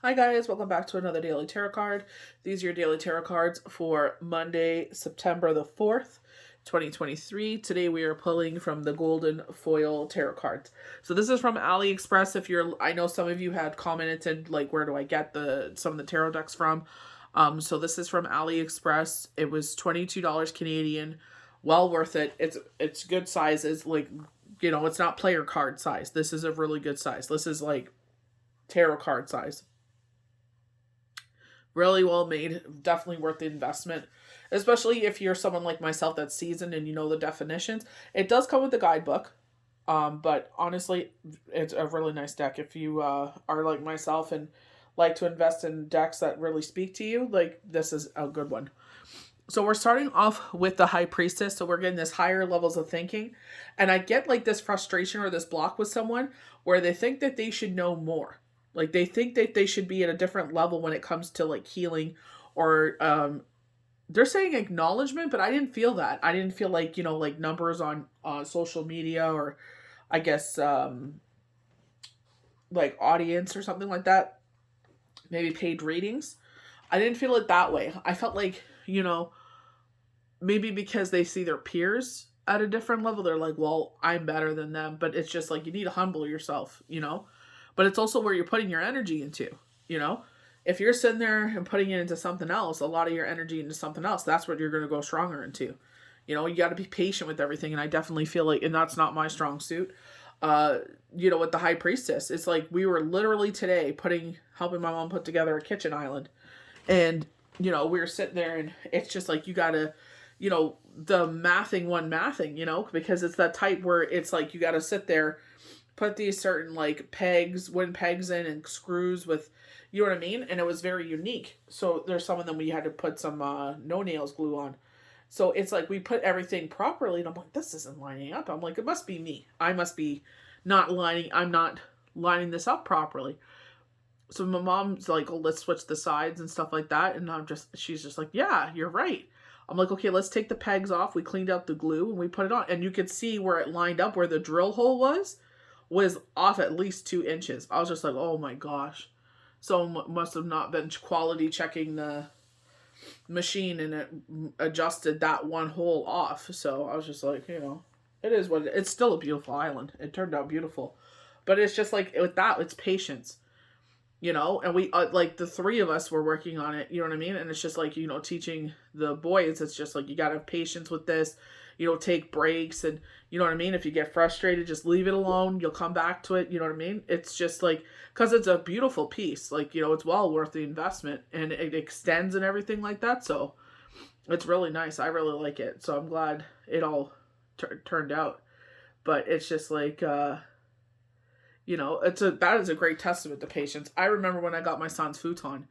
Hi guys, welcome back to another daily tarot card. These are your daily tarot cards for Monday, September the 4th, 2023. Today we are pulling from the Golden Foil Tarot cards. So this is from AliExpress. I know some of you had commented like, where do I get some of the tarot decks from? So this is from AliExpress. It was $22 Canadian. Well worth it. It's good sizes. Like, you know, it's not player card size. This is a really good size. This is like tarot card size. Really well made, definitely worth the investment, especially if you're someone like myself that's seasoned and you know the definitions. It does come with the guidebook, but honestly, it's a really nice deck. If you are like myself and like to invest in decks that really speak to you, like this is a good one. So we're starting off with the High Priestess, so we're getting this higher levels of thinking, and I get like this frustration or this block with someone where they think that they should know more. Like they think that they should be at a different level when it comes to like healing or they're saying acknowledgement, but I didn't feel that. I didn't feel like, you know, like numbers on social media or I guess like audience or something like that. Maybe paid readings. I didn't feel it that way. I felt like, you know, maybe because they see their peers at a different level, they're like, well, I'm better than them. But it's just like you need to humble yourself, you know? But it's also where you're putting your energy into, you know? If you're sitting there and putting it into something else, a lot of your energy into something else, that's what you're going to go stronger into. You know, you got to be patient with everything. And I definitely feel like, and that's not my strong suit. You know, with the High Priestess, it's like we were literally today helping my mom put together a kitchen island. And, you know, we were sitting there and it's just like, you got to, you know, the mathing, you know, because it's that type where it's like, you got to sit there, put these certain like wooden pegs in and screws with, you know what I mean? And it was very unique. So there's some of them we had to put some no nails glue on. So it's like we put everything properly and I'm like, this isn't lining up. I'm like, it must be me. I'm not lining this up properly. So my mom's like, oh, let's switch the sides and stuff like that. And she's just like, yeah, you're right. I'm like, okay, let's take the pegs off. We cleaned out the glue and we put it on. And you could see where it lined up, where the drill hole was off at least 2 inches. I was just like, oh my gosh. Someone must have not been quality checking the machine and it adjusted that one hole off. So I was just like, you know, it is what it's still a beautiful island. It turned out beautiful. But it's just like with that, it's patience. You know, and we like the three of us were working on it, you know what I mean? And it's just like, you know, teaching the boys, it's just like you got to have patience with this, you know, take breaks and you know what I mean? If you get frustrated, just leave it alone. You'll come back to it, you know what I mean? It's just like, because it's a beautiful piece, like, you know, it's well worth the investment and it extends and everything like that. So it's really nice. I really like it. So I'm glad it all turned out. But it's just like, you know, that is a great testament to patience. I remember when I got my son's futon,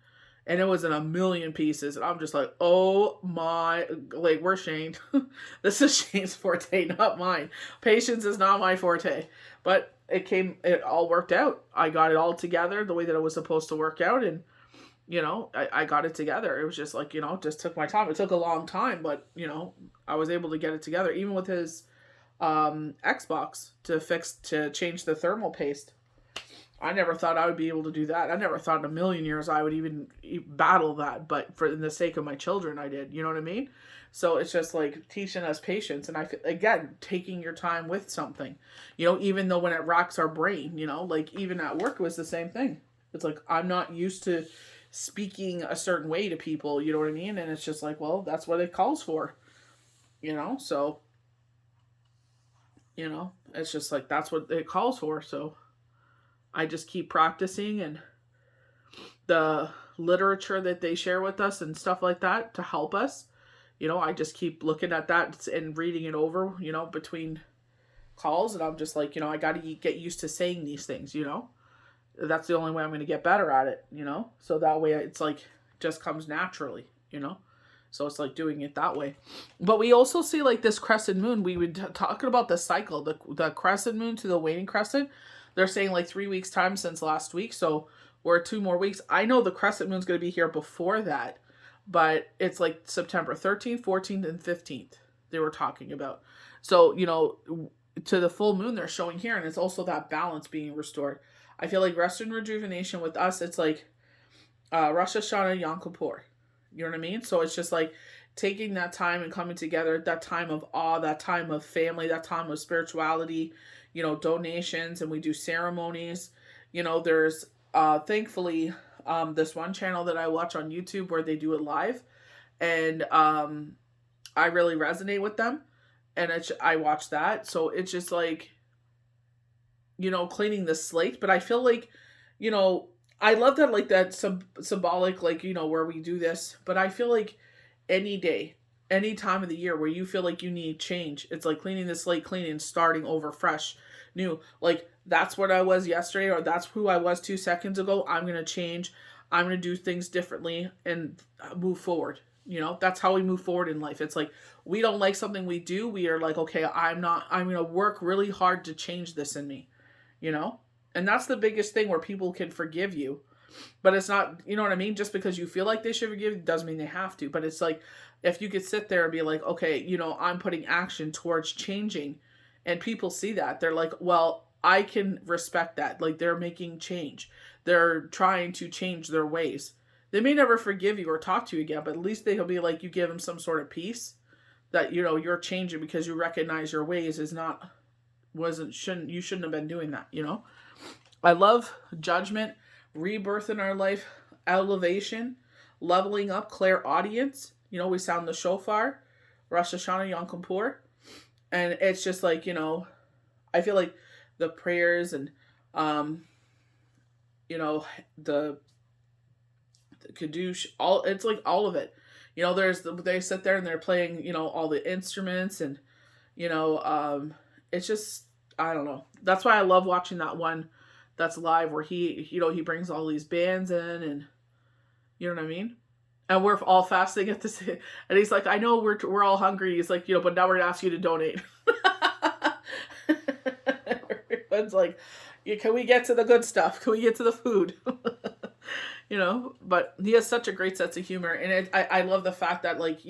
and it was in a million pieces, and I'm just like, oh my, like, we're Shane. This is Shane's forte, not mine. Patience is not my forte. But it all worked out. I got it all together the way that it was supposed to work out, and, you know, I got it together. It was just like, you know, just took my time. It took a long time, but, you know, I was able to get it together, even with his Xbox to change the thermal paste. I never thought I would be able to do that. I never thought in a million years I would even battle that, but for the sake of my children, I did. You know what I mean? So it's just like teaching us patience, and again, taking your time with something. You know, even though when it racks our brain, you know, like even at work it was the same thing. It's like I'm not used to speaking a certain way to people. You know what I mean? And it's just like, well, that's what it calls for. You know, so. You know, it's just like that's what it calls for. So I just keep practicing, and the literature that they share with us and stuff like that to help us, you know, I just keep looking at that and reading it over, you know, between calls. And I'm just like, you know, I got to get used to saying these things, you know. That's the only way I'm going to get better at it, you know. So that way it's like just comes naturally, you know. So it's like doing it that way. But we also see like this crescent moon. We were talking about the cycle, the crescent moon to the waning crescent. They're saying like 3 weeks time since last week. So we're 2 more weeks. I know the crescent moon's going to be here before that. But it's like September 13th, 14th, and 15th they were talking about. So, you know, to the full moon they're showing here. And it's also that balance being restored. I feel like rest and rejuvenation with us, it's like Rosh Hashanah, Yom Kippur. You know what I mean? So it's just like taking that time and coming together, that time of awe, that time of family, that time of spirituality, donations, and we do ceremonies. There's thankfully this one channel that I watch on YouTube where they do it live, and I really resonate with them, and I watch that. So it's just like, cleaning the slate. But I feel like, I love that, like that symbolic, like, where we do this. But I feel like any day, any time of the year where you feel like you need change, it's like cleaning the slate, cleaning, starting over fresh, new. Like, that's what I was yesterday, or that's who I was 2 seconds ago. I'm going to change. I'm going to do things differently and move forward. That's how we move forward in life. It's like, we don't like something we do. We are like, okay, I'm going to work really hard to change this in me, And that's the biggest thing, where people can forgive you. But it's not, you know what I mean? Just because you feel like they should forgive you doesn't mean they have to. But it's like, if you could sit there and be like, okay, I'm putting action towards changing, and people see that, they're like, well, I can respect that. Like, they're making change. They're trying to change their ways. They may never forgive you or talk to you again, but at least they'll be like, you give them some sort of peace that, you're changing because you recognize your ways you shouldn't have been doing that, I love judgment, rebirth in our life, elevation, leveling up, clairaudience. We sound the shofar, Rosh Hashanah, Yom Kippur. And it's just like, I feel like the prayers and, the Kaddush, it's like all of it. They sit there and they're playing, all the instruments, and, it's just, I don't know. That's why I love watching that one that's live, where he brings all these bands in, and you know what I mean? And we're all fasting at this, and he's like, I know we're all hungry. He's like, but now we're gonna ask you to donate. Everyone's like, can we get to the good stuff? Can we get to the food? But he has such a great sense of humor, and I love the fact that, like,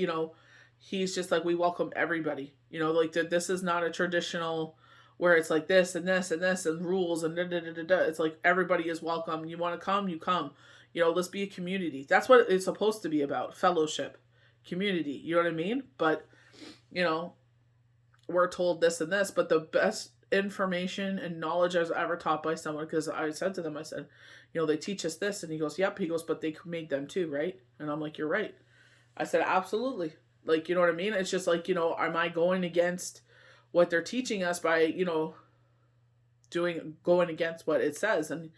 he's just like, we welcome everybody. Like, this is not a traditional where it's like this and this and this and rules and da da da da da. It's like, everybody is welcome. You want to come, you come. Let's be a community. That's what it's supposed to be about. Fellowship, community. You know what I mean? But, we're told this and this, but the best information and knowledge I was ever taught by someone, because I said to them, I said, they teach us this, and he goes, yep. He goes, but they made them too, right? And I'm like, you're right. I said, absolutely. Like, you know what I mean? It's just like, am I going against what they're teaching us by, going against what it says? And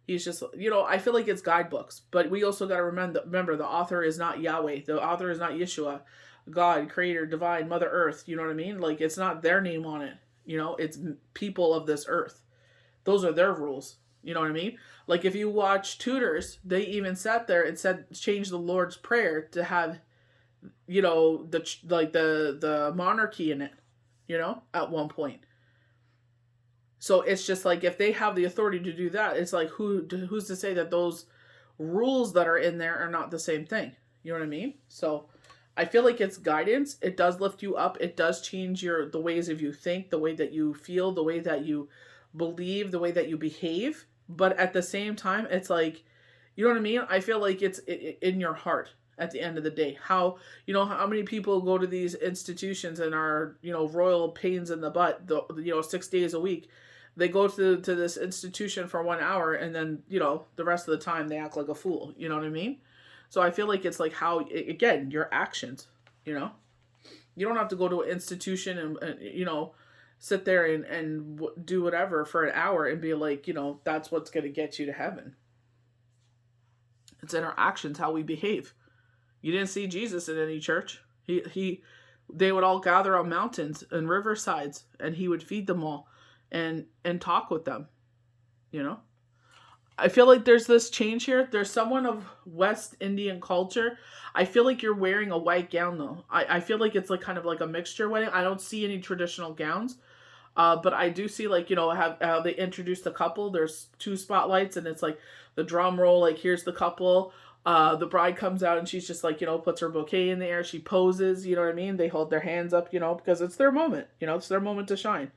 he's just, I feel like it's guidebooks, but we also got to remember the author is not Yahweh. The author is not Yeshua, God, creator, divine, mother earth. You know what I mean? Like, it's not their name on it. It's people of this earth. Those are their rules. You know what I mean? Like, if you watch Tudors, they even sat there and said, change the Lord's Prayer to have, the monarchy in it, at one point. So it's just like, if they have the authority to do that, it's like, who's to say that those rules that are in there are not the same thing? You know what I mean? So I feel like it's guidance. It does lift you up. It does change the ways of you think, the way that you feel, the way that you believe, the way that you behave. But at the same time, it's like, you know what I mean? I feel like it's in your heart at the end of the day. How many people go to these institutions and are, royal pains in the butt, 6 days a week. They go to this institution for 1 hour, and then, the rest of the time they act like a fool. You know what I mean? So I feel like it's like how, again, your actions, you don't have to go to an institution and sit there and do whatever for an hour and be like, that's what's going to get you to heaven. It's in our actions, how we behave. You didn't see Jesus in any church. They would all gather on mountains and riversides, and he would feed them all and talk with them, I feel like there's this change here. There's someone of West Indian culture. I feel like you're wearing a white gown, though. I feel like it's like kind of like a mixture wedding. I don't see any traditional gowns. But I do see, like, how they introduce the couple. There's 2 spotlights, and it's like the drum roll, like, here's the couple. The bride comes out, and she's just like, puts her bouquet in the air. She poses, you know what I mean? They hold their hands up, because it's their moment. It's their moment to shine.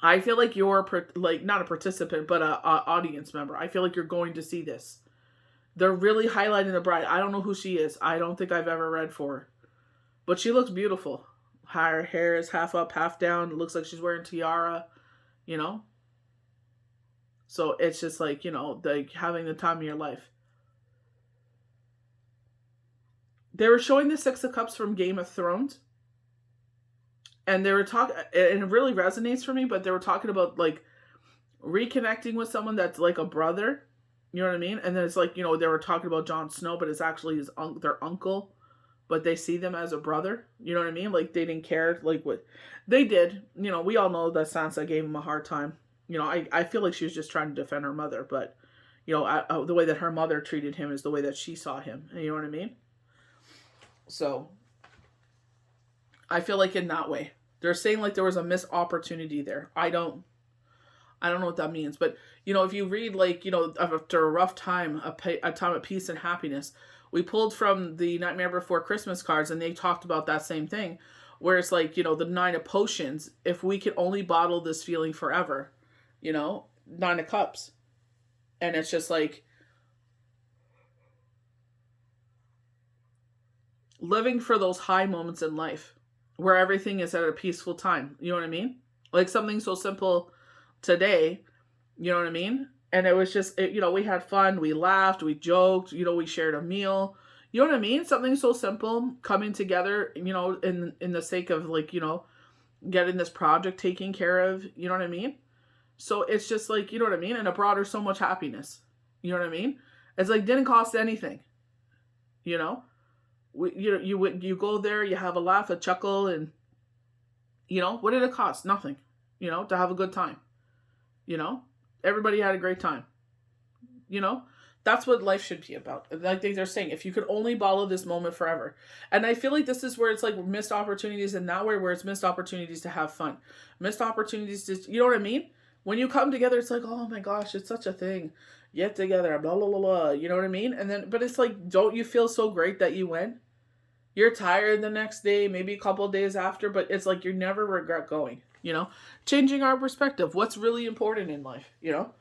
I feel like you're like not a participant, but a audience member. I feel like you're going to see this. They're really highlighting the bride. I don't know who she is. I don't think I've ever read for her, but she looks beautiful. Her hair is half up, half down. It looks like she's wearing tiara, you know. So it's just like, you know, like having the time of your life. They were showing the Six of Cups from Game of Thrones. And they were talking, and it really resonates for me, but they were talking about like reconnecting with someone that's like a brother. You know what I mean? And then it's like, you know, they were talking about Jon Snow, but it's actually their uncle, but they see them as a brother. You know what I mean? Like they didn't care like what they did. You know, we all know that Sansa gave him a hard time. You know, I feel like she was just trying to defend her mother, but you know, the way that her mother treated him is the way that she saw him. You know what I mean? So I feel like in that way, they're saying like there was a missed opportunity there. I don't know what that means, but you know, if you read like, you know, after a rough time, a time of peace and happiness, we pulled from the Nightmare Before Christmas cards, and they talked about that same thing, where it's like, you know, the 9 of Potions. If we could only bottle this feeling forever, you know, 9 of Cups, and it's just like living for those high moments in life where everything is at a peaceful time. You know what I mean? Like something so simple today, you know what I mean? And it was just, you know, we had fun, we laughed, we joked, you know, we shared a meal. You know what I mean? Something so simple coming together, you know, in the sake of like, you know, getting this project taken care of, you know what I mean? So it's just like, you know what I mean? And it brought her so much happiness. You know what I mean? It's like, didn't cost anything, you know? You go there, you have a laugh, a chuckle, and you know, what did it cost? Nothing, you know, to have a good time. You know, everybody had a great time. You know, that's what life should be about. Like they're saying, if you could only bottle this moment forever. And I feel like this is where it's like missed opportunities, and now where it's missed opportunities to have fun, missed opportunities to, you know what I mean? When you come together, it's like, oh my gosh, it's such a thing. Get together, blah blah blah blah. You know what I mean? And then, but it's like, don't you feel so great that you went? You're tired the next day, maybe a couple days after, but it's like you never regret going, you know? Changing our perspective. What's really important in life, you know?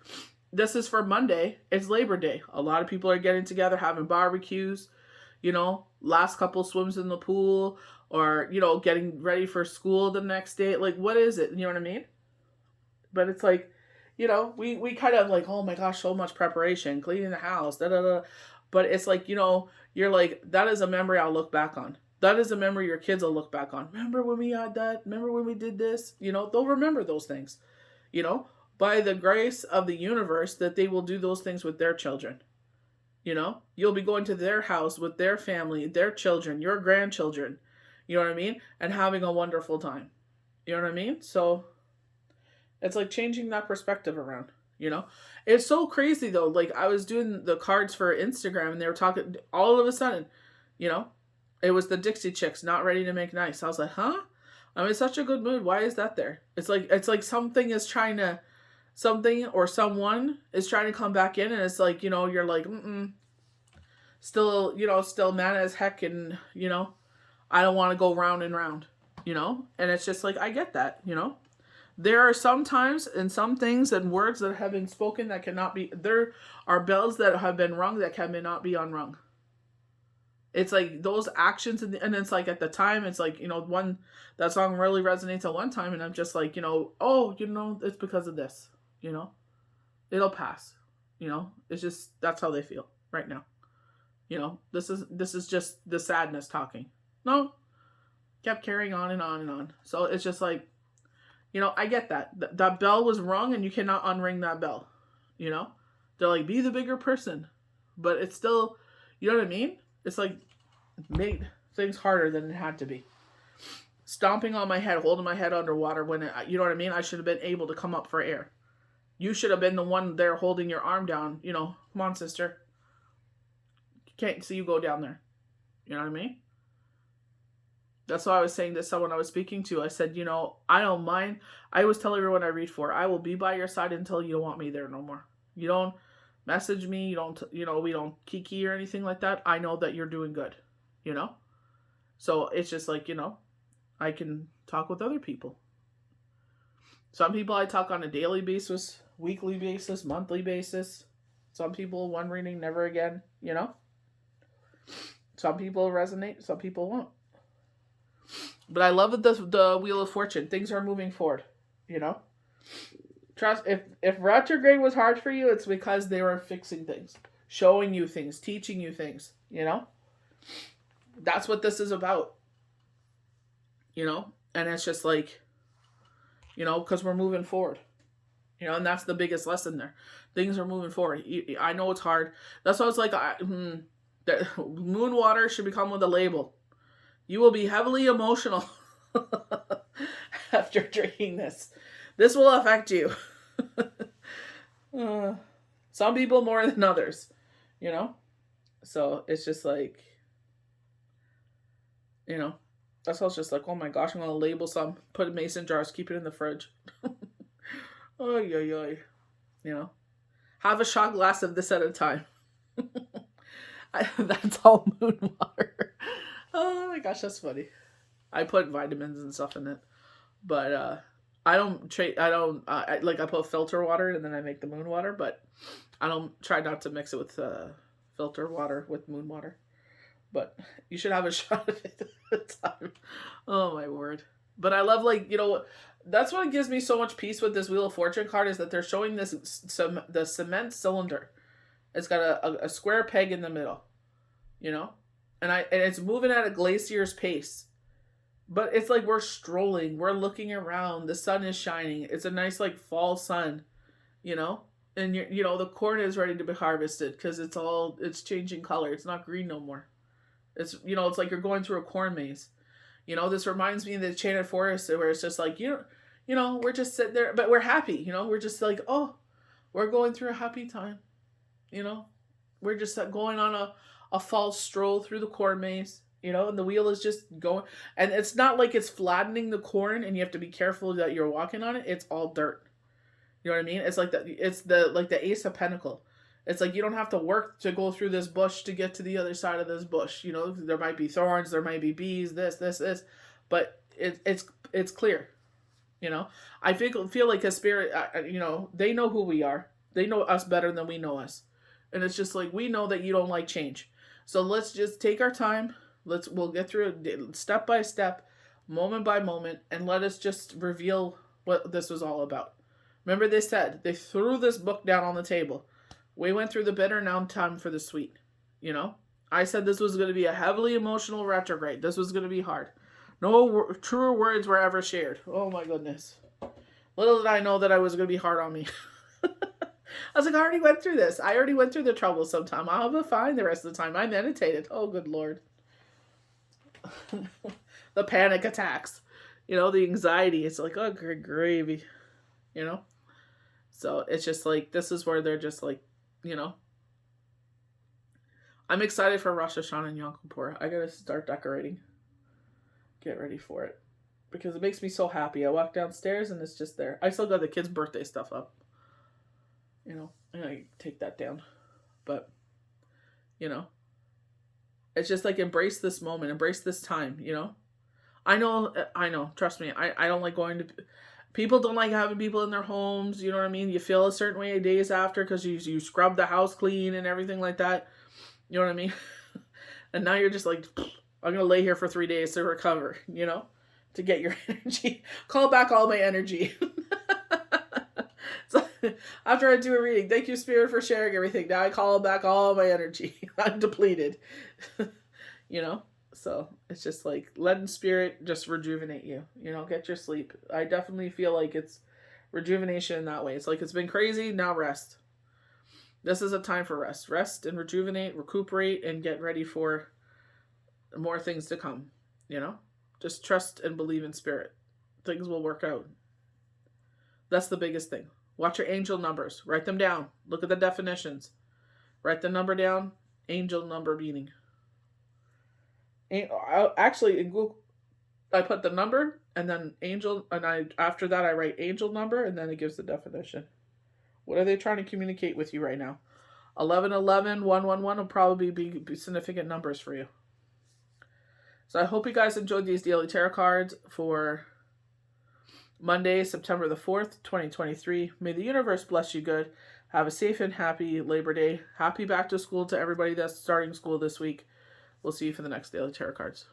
This is for Monday. It's Labor Day. A lot of people are getting together, having barbecues, you know, last couple swims in the pool, or, you know, getting ready for school the next day. Like, what is it? You know what I mean? But it's like, you know, we kind of like, oh my gosh, so much preparation, cleaning the house, da da da. But it's like, you know, you're like, that is a memory I'll look back on. That is a memory your kids will look back on. Remember when we had that? Remember when we did this? You know, they'll remember those things. You know, by the grace of the universe, that they will do those things with their children. You know, you'll be going to their house with their family, their children, your grandchildren. You know what I mean? And having a wonderful time. You know what I mean? So it's like changing that perspective around. You know, it's so crazy though. Like I was doing the cards for Instagram, and they were talking. All of a sudden, you know, it was the Dixie Chicks, not ready to make nice. I was like, huh? I'm in such a good mood. Why is that there? It's like something is trying to, something or someone is trying to come back in, and it's like, you know, you're like, still, you know, still mad as heck, and you know, I don't want to go round and round, you know, and it's just like I get that, you know. There are some times and some things and words that have been spoken that cannot be, there are bells that have been rung that cannot be unrung. It's like those actions, and it's like at the time, it's like, you know, that song really resonates at one time, and I'm just like, you know, oh, you know, it's because of this, you know, it'll pass, you know, it's just, that's how they feel right now. You know, this is just the sadness talking. No, kept carrying on and on and on. So it's just like, you know, I get that. That bell was rung, and you cannot unring that bell. You know? They're like, be the bigger person. But it's still, you know what I mean? It's like, made things harder than it had to be. Stomping on my head, holding my head underwater when you know what I mean? I should have been able to come up for air. You should have been the one there holding your arm down. You know, come on, sister. Can't see you go down there. You know what I mean? That's why I was saying to someone I was speaking to. I said, you know, I don't mind. I always tell everyone I read for, I will be by your side until you don't want me there no more. You don't message me. You don't, you know, we don't kiki or anything like that. I know that you're doing good, you know? So it's just like, you know, I can talk with other people. Some people I talk on a daily basis, weekly basis, monthly basis. Some people, one reading, never again, you know? Some people resonate, some people won't. But I love the Wheel of Fortune. Things are moving forward, you know? Trust, if retrograde was hard for you, it's because they were fixing things, showing you things, teaching you things, you know? That's what this is about, you know? And it's just like, you know, because we're moving forward, you know, and that's the biggest lesson there. Things are moving forward. I know it's hard. That's why I was like, that moon water should become with a label. You will be heavily emotional after drinking this. This will affect you. Some people more than others, you know? So it's just like, you know, that's why I was just like, oh my gosh, I'm going to label some, put in mason jars, keep it in the fridge. Oy, oy, oy. You know, have a shot glass of this at a time. That's all moon water. Oh my gosh, that's funny. I put vitamins and stuff in it, but I don't trade. I don't I put filter water and then I make the moon water, but I don't try not to mix it with filter water with moon water. But you should have a shot of it at a time. Oh my word! But I love, like, you know, that's what gives me so much peace with this Wheel of Fortune card is that they're showing this the cement cylinder. It's got a square peg in the middle, you know, and it's moving at a glacier's pace. But it's like we're strolling, we're looking around. The sun is shining. It's a nice like fall sun, you know, and you know the corn is ready to be harvested because it's changing color. It's not green no more. It's, you know, it's like you're going through a corn maze. You know, this reminds me of the Enchanted Forest where it's just like, you know, we're just sitting there, but we're happy. You know, we're just like, oh, we're going through a happy time. You know, we're just going on a fall stroll through the corn maze, you know, and the wheel is just going. And it's not like it's flattening the corn and you have to be careful that you're walking on it. It's all dirt. You know what I mean? It's like the Ace of Pentacles. It's like you don't have to work to go through this bush to get to the other side of this bush. You know, there might be thorns, there might be bees, this, but it's clear. You know, I feel like a spirit. You know, they know who we are. They know us better than we know us, and it's just like we know that you don't like change. So let's just take our time. We'll get through it step by step, moment by moment, and let us just reveal what this was all about. Remember, they threw this book down on the table. We went through the bitter, now time for the sweet. You know? I said this was going to be a heavily emotional retrograde. This was going to be hard. No truer words were ever shared. Oh my goodness. Little did I know that I was going to be hard on me. I was like, I already went through this. I already went through the trouble sometime. I'll be fine the rest of the time. I meditated. Oh, good Lord. The panic attacks. You know, the anxiety. It's like, oh, good gravy. You know? So it's just like, this is where they're just like, you know, I'm excited for Rosh Hashanah and Yom Kippur. I gotta start decorating. Get ready for it. Because it makes me so happy. I walk downstairs and it's just there. I still got the kids' birthday stuff up. You know, and I take that down. But, you know, it's just like embrace this moment. Embrace this time, you know. I know. Trust me. I don't like going to... People don't like having people in their homes, you know what I mean? You feel a certain way days after because you scrub the house clean and everything like that. You know what I mean? And now you're just like, I'm going to lay here for 3 days to recover, you know? To get your energy. Call back all my energy. So after I do a reading, thank you, Spirit, for sharing everything. Now I call back all my energy. I'm depleted. You know? So it's just like letting Spirit just rejuvenate you, you know, get your sleep. I definitely feel like it's rejuvenation in that way. It's like, it's been crazy. Now rest. This is a time for rest. Rest and rejuvenate, recuperate, and get ready for more things to come. You know, just trust and believe in Spirit. Things will work out. That's the biggest thing. Watch your angel numbers. Write them down. Look at the definitions. Write the number down. Angel number meaning. Actually, in Google, I put the number and then angel, and after that I write angel number, and then it gives the definition. What are they trying to communicate with you right now? 1111, 111 will probably be significant numbers for you. So I hope you guys enjoyed these daily tarot cards for Monday, September the 4th, 2023. May the universe bless you good. Have a safe and happy Labor Day. Happy back to school to everybody that's starting school this week. We'll see you for the next Daily Tarot Cards.